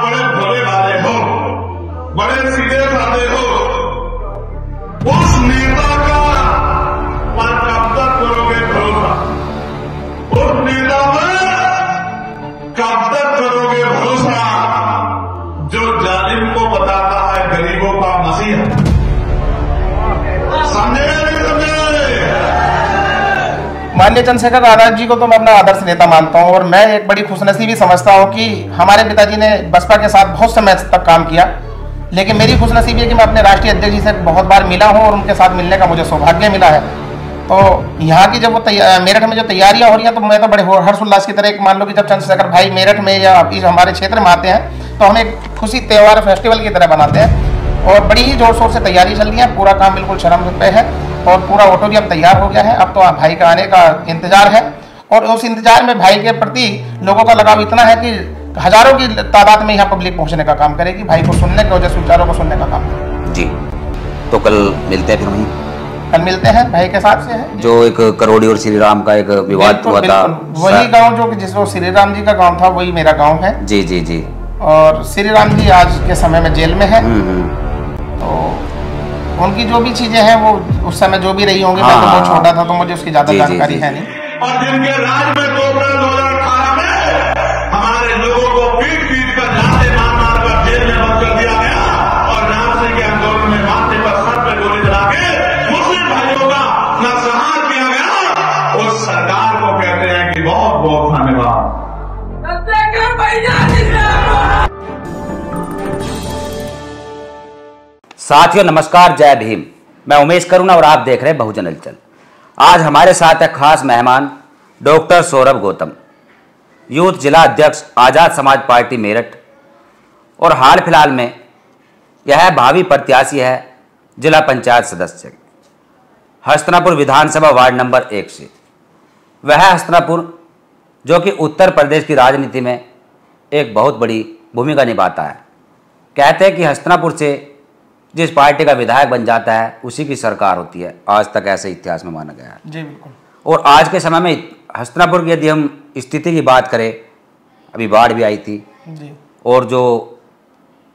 बड़े भोले वाले हो, बड़े सीधे साधे हो, उस नेता का पर कब तक करोगे भरोसा? उस नेता पर कब तक करोगे भरोसा जो जालिम को बताता है गरीबों का मसीहा? समझे नहीं समझे? माननीय चंद्रशेखर आजाद जी को तो मैं अपना आदर्श नेता मानता हूं और मैं एक बड़ी खुशनसीबी समझता हूं कि हमारे पिताजी ने बसपा के साथ बहुत समय तक काम किया, लेकिन मेरी खुशनसीबी है कि मैं अपने राष्ट्रीय अध्यक्ष जी से बहुत बार मिला हूं और उनके साथ मिलने का मुझे सौभाग्य मिला है। तो यहाँ की जब वो मेरठ में जो तैयारियां हो रही हैं तो मैं तो बड़े हर्षोल्लास की तरह एक मान लो कि जब चंद्रशेखर भाई मेरठ में या इस हमारे क्षेत्र में आते हैं तो हम एक खुशी त्यौहार फेस्टिवल की तरह बनाते हैं और बड़ी ही जोर शोर से तैयारी चल रही है। पूरा काम बिल्कुल शर्म पे है और पूरा ऑटो भी अब तैयार हो गया है। अब तो भाई का आने का इंतजार है और उस इंतजार में भाई के प्रति लोगों का लगाव इतना है कि हजारों की तादाद में यहाँ पब्लिक पहुंचने का काम करेगी, भाई को सुनने के वजह विचारों को सुनने का काम करेगी। जी, तो कल मिलते हैं, फिर वहीं कल मिलते हैं भाई के साथ से है जो एक करोड़ी और श्री राम का एक विवाद हुआ था, वही गांव जो जिसको श्री राम जी का गांव था वही मेरा गांव है। जी जी जी। और श्री राम जी आज के समय में जेल में है, तो उनकी जो भी चीजें हैं वो उस समय जो भी रही होंगी, मैं तो बहुत छोटा था तो मुझे उसकी ज्यादा जानकारी है नहीं। और जिनके राज में 2018 में हमारे लोगों को पीट कर लाते मार कर जेल में बंद कर दिया गया और राम सिंह के आंदोलन में माथे पर सर पे गोली चला के मुस्लिम भाइयों का नरसंहार किया गया, उस सरकार को कहते हैं कि बहुत बहुत धन्यवाद। साथियों नमस्कार, जय भीम। मैं उमेश करुणा और आप देख रहे हैं बहुजन हलचल। आज हमारे साथ है खास मेहमान डॉक्टर सौरभ गौतम, यूथ जिला अध्यक्ष आजाद समाज पार्टी मेरठ और हाल फिलहाल में यह भावी प्रत्याशी है जिला पंचायत सदस्य हस्तिनापुर विधानसभा वार्ड नंबर 1 से। वह हस्तिनापुर जो कि उत्तर प्रदेश की राजनीति में एक बहुत बड़ी भूमिका निभाता है। कहते हैं कि हस्तिनापुर से जिस पार्टी का विधायक बन जाता है उसी की सरकार होती है, आज तक ऐसे इतिहास में माना गया है। जी बिल्कुल। और आज के समय में हस्तिनापुर की यदि हम स्थिति की बात करें, अभी बाढ़ भी आई थी जी, और जो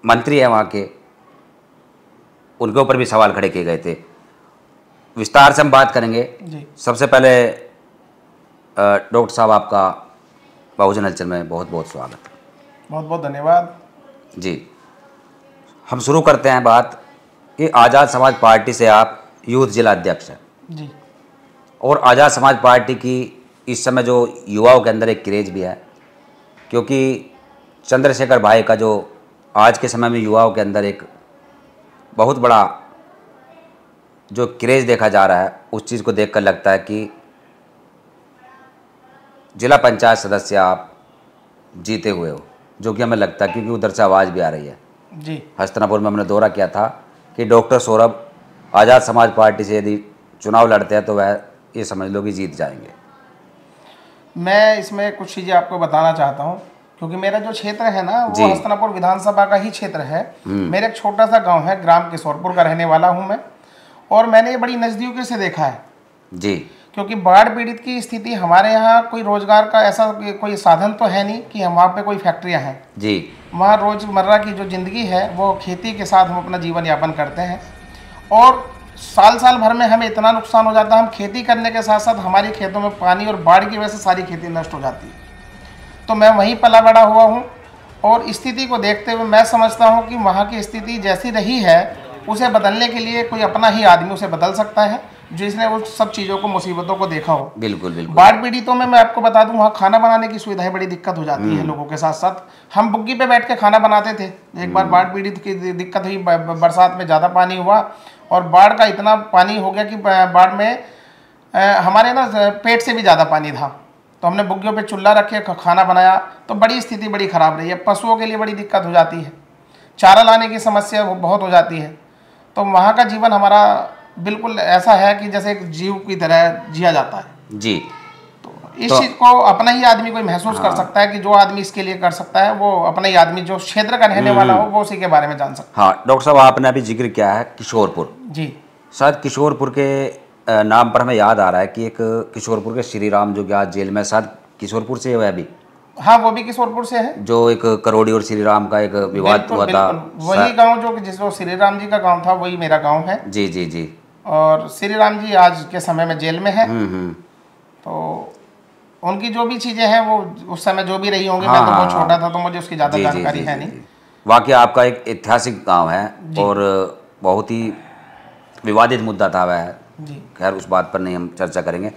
मंत्री हैं वहाँ के उनके ऊपर भी सवाल खड़े किए गए थे। विस्तार से हम बात करेंगे जी। सबसे पहले डॉक्टर साहब आपका बहुजन हलचल में बहुत बहुत स्वागत। बहुत बहुत धन्यवाद जी। हम शुरू करते हैं बात कि आज़ाद समाज पार्टी से आप यूथ जिला अध्यक्ष हैं जी, और आज़ाद समाज पार्टी की इस समय जो युवाओं के अंदर एक क्रेज भी है, क्योंकि चंद्रशेखर भाई का जो आज के समय में युवाओं के अंदर एक बहुत बड़ा जो क्रेज देखा जा रहा है, उस चीज़ को देखकर लगता है कि जिला पंचायत सदस्य आप जीते हुए हो, जो कि हमें लगता है क्योंकि उधर से आवाज़ भी आ रही है जी। हस्तिनापुर में हमने दौरा किया था कि डॉक्टर सौरभ आज़ाद समाज पार्टी से यदि चुनाव लड़ते हैं तो वह ये समझ लो कि जीत जाएंगे। मैं इसमें कुछ चीज़ें आपको बताना चाहता हूँ क्योंकि मेरा जो क्षेत्र है ना वो हस्तिनापुर विधानसभा का ही क्षेत्र है। मेरा एक छोटा सा गांव है, ग्राम किशोरपुर का रहने वाला हूँ मैं, और मैंने ये बड़ी नज़दीकी से देखा है जी, क्योंकि बाढ़ पीड़ित की स्थिति हमारे यहाँ कोई रोजगार का ऐसा कोई साधन तो है नहीं कि वहाँ पे कोई फैक्ट्रियाँ हैं जी। वहाँ रोज़मर्रा की जो ज़िंदगी है वो खेती के साथ हम अपना जीवन यापन करते हैं और साल साल भर में हमें इतना नुकसान हो जाता है, हम खेती करने के साथ साथ हमारी खेतों में पानी और बाढ़ की वजह से सारी खेती नष्ट हो जाती है। तो मैं वहीं पला बड़ा हुआ हूँ और स्थिति को देखते हुए मैं समझता हूँ कि वहाँ की स्थिति जैसी रही है उसे बदलने के लिए कोई अपना ही आदमी उसे बदल सकता है जिसने उस सब चीज़ों को, मुसीबतों को देखा हो। बिल्कुल बिल्कुल। बाढ़ पीड़ितों में मैं आपको बता दूं वहाँ खाना बनाने की सुविधाएं बड़ी दिक्कत हो जाती है लोगों के साथ साथ। हम बुग्गी पे बैठ के खाना बनाते थे। एक बार बाढ़ पीड़ित की दिक्कत हुई, बरसात में ज़्यादा पानी हुआ और बाढ़ का इतना पानी हो गया कि बाढ़ में हमारे ना पेट से भी ज़्यादा पानी था, तो हमने बुग्गियों पर चूल्हा रखे खाना बनाया, तो बड़ी स्थिति बड़ी ख़राब रही है। पशुओं के लिए बड़ी दिक्कत हो जाती है, चारा लाने की समस्या बहुत हो जाती है। तो वहाँ का जीवन हमारा बिल्कुल ऐसा है कि जैसे एक जीव की तरह जिया जाता है जी। तो इस चीज़ को अपना ही आदमी कोई महसूस कर सकता है कि जो आदमी इसके लिए कर सकता है वो अपना ही आदमी जो क्षेत्र का रहने वाला हो वो उसी के बारे में जान सकता है। हाँ डॉक्टर साहब, आपने अभी जिक्र किया है किशोरपुर जी। शायद किशोरपुर के नाम पर हमें याद आ रहा है कि एक किशोरपुर के श्री राम जो कि आज जेल में, शायद किशोरपुर से है वह भी हाँ, वो भी किशोरपुर से है। जो एक करोड़ी और श्री राम का एक विवाद हुआ था, वही गांव जो श्री राम जी का गांव था, वही मेरा गांव है। जी जी जी। और श्री राम जी आज के समय में जेल में है। तो उनकी जो भी चीजें हैं वो उस समय जो भी रही होंगी, मैं तो बहुत छोटा था तो मुझे उसकी ज्यादा जानकारी है नहीं। वाकई आपका एक ऐतिहासिक गांव है और बहुत ही विवादित मुद्दा था वह। खैर उस बात पर नहीं हम चर्चा करेंगे,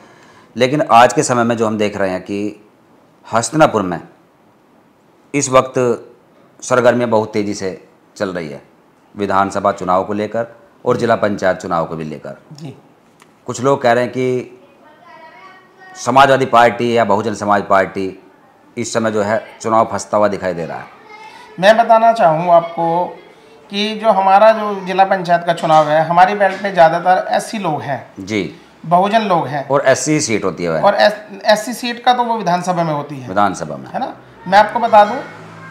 लेकिन आज के समय में जो हम देख रहे हैं कि हस्तिनापुर में इस वक्त सरगर्मियाँ बहुत तेज़ी से चल रही है, विधानसभा चुनाव को लेकर और जिला पंचायत चुनाव को भी लेकर। कुछ लोग कह रहे हैं कि समाजवादी पार्टी या बहुजन समाज पार्टी इस समय जो है चुनाव फंसता हुआ दिखाई दे रहा है। मैं बताना चाहूँ आपको कि जो हमारा जो जिला पंचायत का चुनाव है, हमारी बेल्ट पे ज़्यादातर एससी लोग हैं जी, बहुजन लोग हैं, और एससी सीट होती है और एससी सीट का तो वो विधानसभा में होती है, विधानसभा में, है ना। मैं आपको बता दूं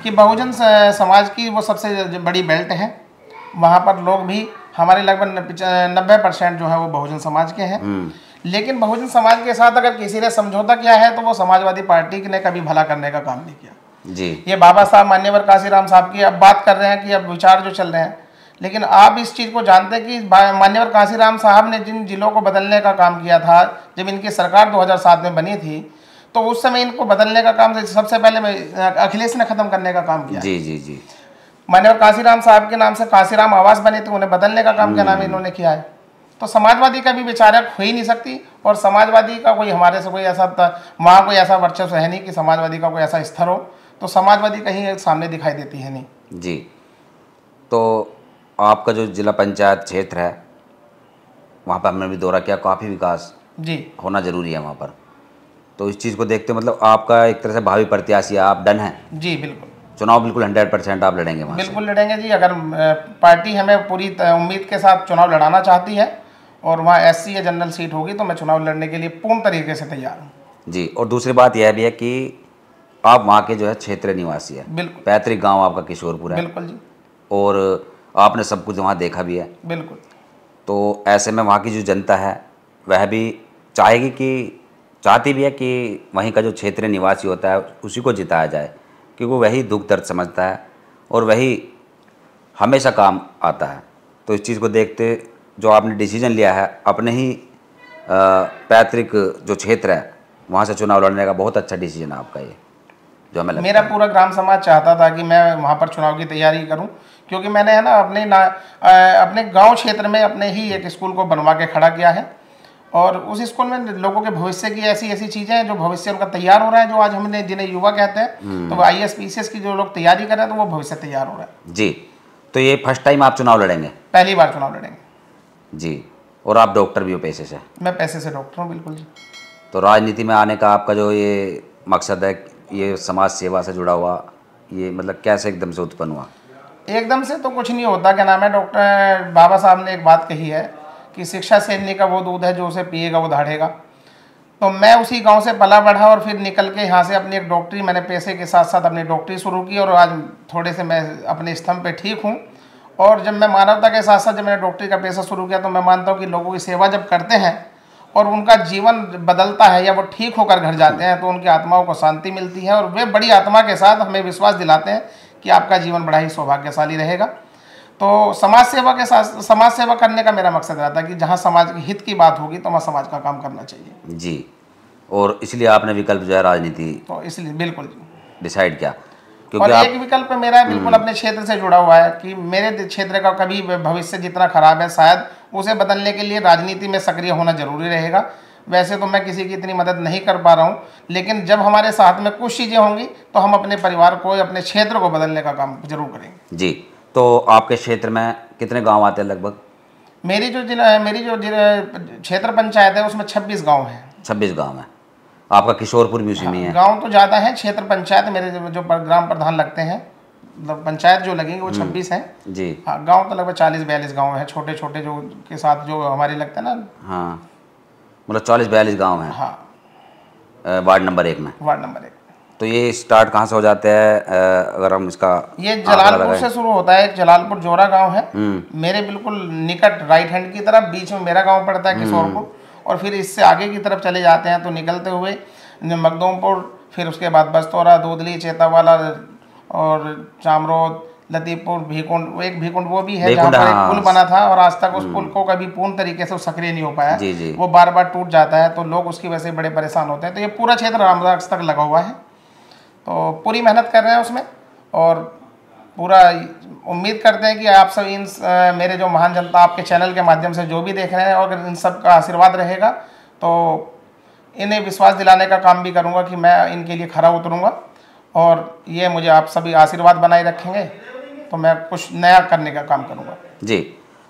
कि बहुजन समाज की वो सबसे बड़ी बेल्ट है, वहाँ पर लोग भी हमारे लगभग 90% जो है वो बहुजन समाज के हैं। लेकिन बहुजन समाज के साथ अगर किसी ने समझौता किया है तो वो समाजवादी पार्टी ने कभी भला करने का काम नहीं किया जी। ये बाबा साहब मान्यवर काशीराम साहब की अब बात कर रहे हैं कि अब विचार जो चल रहे हैं, लेकिन आप इस चीज़ को जानते हैं कि मान्यवर काशीराम साहब ने जिन जिलों को बदलने का काम किया था, जब इनकी सरकार 2007 में बनी थी, तो उस समय इनको बदलने का काम सबसे पहले अखिलेश ने खत्म करने का काम किया। जी जी जी। मान्यवर काशीराम साहब के नाम से काशीराम आवास बने थे, उन्हें बदलने का काम क्या नाम इन्होंने किया है। तो समाजवादी का भी विचारक हो ही नहीं सकती, और समाजवादी का कोई हमारे से कोई ऐसा वहाँ कोई ऐसा वर्चस्व है नहीं कि समाजवादी का कोई ऐसा स्तर हो, तो समाजवादी कहीं सामने दिखाई देती है नहीं जी। तो आपका जो जिला पंचायत क्षेत्र है वहाँ पर हमने भी दौरा किया, काफ़ी विकास जी होना जरूरी है वहाँ पर। तो इस चीज़ को देखते मतलब आपका एक तरह से भावी प्रत्याशी आप डन हैं? जी बिल्कुल, चुनाव बिल्कुल 100% आप लड़ेंगे वहाँ? बिल्कुल लड़ेंगे जी। अगर पार्टी हमें पूरी उम्मीद के साथ चुनाव लड़ाना चाहती है और वहाँ एससी या जनरल सीट होगी तो मैं चुनाव लड़ने के लिए पूर्ण तरीके से तैयार हूँ जी। और दूसरी बात यह भी है कि आप वहाँ के जो है क्षेत्रीय निवासी है, बिल्कुल, पैतृक गांव आपका किशोरपुर है, बिल्कुल जी, और आपने सब कुछ वहाँ देखा भी है, बिल्कुल। तो ऐसे में वहाँ की जो जनता है वह भी चाहेगी कि चाहती भी है कि वहीं का जो क्षेत्रीय निवासी होता है उसी को जिताया जाए, क्योंकि वही दुख दर्द समझता है और वही हमेशा काम आता है। तो इस चीज़ को देखते जो आपने डिसीजन लिया है अपने ही पैतृक जो क्षेत्र है वहाँ से चुनाव लड़ने का, बहुत अच्छा डिसीजन है आपका ये, जो हमें लगता है। मेरा पूरा ग्राम समाज चाहता था कि मैं वहाँ पर चुनाव की तैयारी करूँ, क्योंकि मैंने है ना अपने गांव क्षेत्र में अपने ही एक स्कूल को बनवा के खड़ा किया है, और उस स्कूल में लोगों के भविष्य की ऐसी ऐसी चीज़ें हैं जो भविष्य उनका तैयार हो रहा है, जो आज हमने जिन्हें युवा कहते हैं, तो वो IAS PCS की जो लोग तैयारी कर रहे हैं तो वो भविष्य तैयार हो रहा है जी। तो ये फर्स्ट टाइम आप चुनाव लड़ेंगे? पहली बार चुनाव लड़ेंगे जी। और आप डॉक्टर भी हो पेशे से? मैं पैसे से डॉक्टर हूँ, बिल्कुल जी। तो राजनीति में आने का आपका जो ये मकसद है, ये समाज सेवा से जुड़ा हुआ, ये मतलब कैसे एकदम से उत्पन्न हुआ? एकदम से तो कुछ नहीं होता, क्या नाम है, डॉक्टर बाबा साहब ने एक बात कही है कि शिक्षा सैन्य का वो दूध है जो उसे पिएगा वो धाड़ेगा। तो मैं उसी गांव से पला बढ़ा और फिर निकल के यहाँ से अपनी एक डॉक्टरी, मैंने पैसे के साथ साथ अपनी डॉक्टरी शुरू की, और आज थोड़े से मैं अपने स्तंभ पे ठीक हूँ। और जब मैं मानवता के साथ साथ जब मैंने डॉक्टरी का पेशा शुरू किया तो मैं मानता हूँ कि लोगों की सेवा जब करते हैं और उनका जीवन बदलता है या वो ठीक होकर घर जाते हैं तो उनकी आत्माओं को शांति मिलती है, और वे बड़ी आत्मा के साथ हमें विश्वास दिलाते हैं कि आपका जीवन बड़ा ही सौभाग्यशाली रहेगा। तो समाज सेवा के साथ समाज सेवा करने का मेरा मकसद रहता है कि जहाँ समाज के हित की बात होगी तो वहाँ समाज का काम करना चाहिए जी। और इसलिए आपने विकल्प जो है राजनीति, तो इसलिए बिल्कुल डिसाइड किया, क्योंकि और एक विकल्प मेरा बिल्कुल अपने क्षेत्र से जुड़ा हुआ है कि मेरे क्षेत्र का कभी भविष्य जितना खराब है शायद उसे बदलने के लिए राजनीति में सक्रिय होना जरूरी रहेगा। वैसे तो मैं किसी की इतनी मदद नहीं कर पा रहा हूँ, लेकिन जब हमारे साथ में कुछ चीज़ें होंगी तो हम अपने परिवार को, अपने क्षेत्र को बदलने का काम जरूर करेंगे जी। तो आपके क्षेत्र में कितने गाँव आते हैं लगभग? मेरी जो क्षेत्र पंचायत है उसमें 26 गाँव हैं। 26 गाँव है। आपका किशोरपुर भी उसी में है? गांव तो ज़्यादा है, क्षेत्र पंचायत मेरे जो ग्राम प्रधान लगते हैं, मतलब पंचायत जो लगेंगे वो 26 हैं जी। हाँ, गांव तो लगभग 40-42 गांव हैं, छोटे छोटे जो के साथ जो हमारे लगते हैं ना। हाँ, मतलब 40-42 गांव हैं। हाँ, वार्ड नंबर 1 में? Ward number 1। तो ये स्टार्ट कहाँ से हो जाते हैं अगर हम इसका? ये जलालपुर से शुरू होता है, जलालपुर जोरा गाँव है मेरे बिल्कुल निकट, राइट हैंड की तरफ, बीच में मेरा गाँव पड़ता है किशोरपुर, और फिर इससे आगे की तरफ चले जाते हैं तो निकलते हुए मखदूमपुर, फिर उसके बाद बस्तौरा, दूधली, चेतावाला और चामरोद, लतीफपुर, भीकुंड, वो एक भीकुंड वो भी है जहाँ पर एक पुल बना था और आज तक उस पुल को कभी पूर्ण तरीके से सक्रिय नहीं हो पाया। जी जी। वो बार बार टूट जाता है तो लोग उसकी वजह से बड़े परेशान होते हैं। तो ये पूरा क्षेत्र रामबाग तक लगा हुआ है, तो पूरी मेहनत कर रहे हैं उसमें और पूरा उम्मीद करते हैं कि आप सब इन मेरे जो महान जनता आपके चैनल के माध्यम से जो भी देख रहे हैं और इन सब का आशीर्वाद रहेगा तो इन्हें विश्वास दिलाने का काम भी करूँगा कि मैं इनके लिए खरा उतरूँगा और ये मुझे आप सभी आशीर्वाद बनाए रखेंगे तो मैं कुछ नया करने का काम करूँगा। जी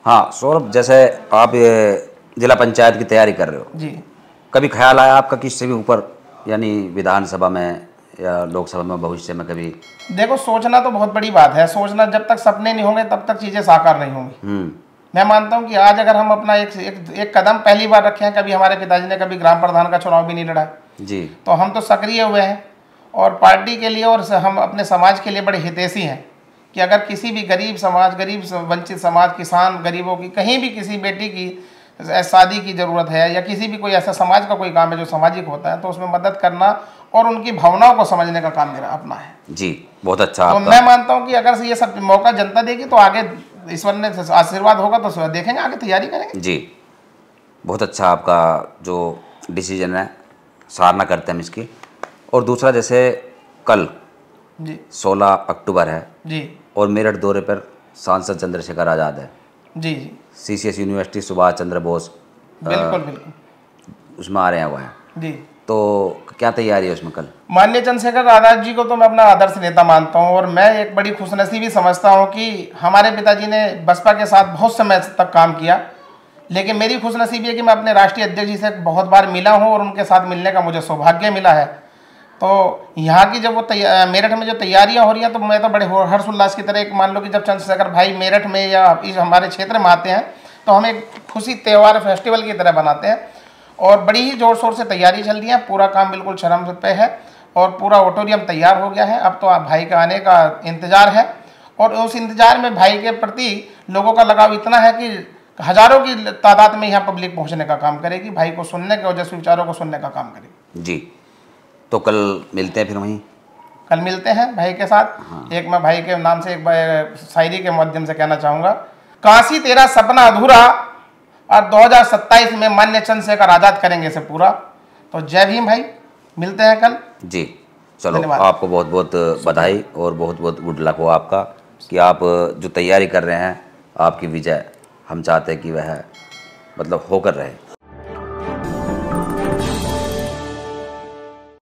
हाँ सौरभ, जैसे आप ये जिला पंचायत की तैयारी कर रहे हो जी, कभी ख्याल आया आपका कि इससे भी ऊपर यानी विधानसभा में या लोकसभा में भविष्य में कभी? देखो सोचना तो बहुत बड़ी बात है, सोचना जब तक सपने नहीं होंगे तब तक चीज़ें साकार नहीं होंगी। मैं मानता हूं कि आज अगर हम अपना एक कदम पहली बार रखे हैं, कभी हमारे पिताजी ने कभी ग्राम प्रधान का चुनाव भी नहीं लड़ा जी, तो हम तो सक्रिय हुए हैं और पार्टी के लिए और हम अपने समाज के लिए बड़े हितैषी हैं कि अगर किसी भी गरीब समाज, गरीब वंचित समाज, किसान गरीबों की कहीं भी किसी बेटी की शादी की ज़रूरत है या किसी भी कोई ऐसा समाज का कोई काम है जो सामाजिक होता है तो उसमें मदद करना और उनकी भावनाओं को समझने का काम मेरा अपना है। जी, बहुत अच्छा। तो मैं मानता हूँ कि अगर ये सब मौका जनता देगी तो आगे ईश्वर ने आशीर्वाद होगा तो देखेंगे, आगे तैयारी करेंगे। जी, बहुत अच्छा आपका जो डिसीजन है, सराहना करते हैं हम इसकी। और दूसरा जैसे कल जी 16 अक्टूबर है जी और मेरठ दौरे पर सांसद चंद्रशेखर आज़ाद है जी जी, CCS यूनिवर्सिटी सुभाष चंद्र बोस बिल्कुल बिल्कुल उसमें आ रहे हैं वो हैं, जी। तो क्या तैयारी है उसमें कल? माननीय चंद्रशेखर आज़ाद जी को तो मैं अपना आदर्श नेता मानता हूं और मैं एक बड़ी खुशनसीबी समझता हूं कि हमारे पिताजी ने बसपा के साथ बहुत समय तक काम किया, लेकिन मेरी खुशनसीबी है कि मैं अपने राष्ट्रीय अध्यक्ष जी से बहुत बार मिला हूं और उनके साथ मिलने का मुझे सौभाग्य मिला है। तो यहाँ की जब वो मेरठ में जो तैयारियाँ हो रही हैं तो मैं तो बड़े हर्षोल्लास की तरह, एक मान लो कि जब चंद्रशेखर भाई मेरठ में या इस हमारे क्षेत्र में आते हैं तो हम एक खुशी त्यौहार फेस्टिवल की तरह बनाते हैं और बड़ी ही ज़ोर शोर से तैयारी चल रही है। पूरा काम बिल्कुल चरम पे है और पूरा ऑडिटोरियम तैयार हो गया है। अब तो आप भाई के आने का इंतज़ार है और उस इंतज़ार में भाई के प्रति लोगों का लगाव इतना है कि हज़ारों की तादाद में यहाँ पब्लिक पहुँचने का काम करेगी, भाई को सुनने के ओजस्वी विचारों को सुनने का काम करेगी। जी, तो कल मिलते हैं फिर वहीं? कल मिलते हैं भाई के साथ। हाँ। एक मैं भाई के नाम से एक शायरी के माध्यम से कहना चाहूँगा, काशी तेरा सपना अधूरा और 2027 में माननीय चंद्रशेखर आज़ाद करेंगे इसे पूरा। तो जय भीम भाई, मिलते हैं कल। जी चलो, धन्यवाद। आपको बहुत बहुत बधाई और बहुत बहुत गुड लक हो आपका कि आप जो तैयारी कर रहे हैं, आपकी विजय हम चाहते हैं कि वह मतलब होकर रहे।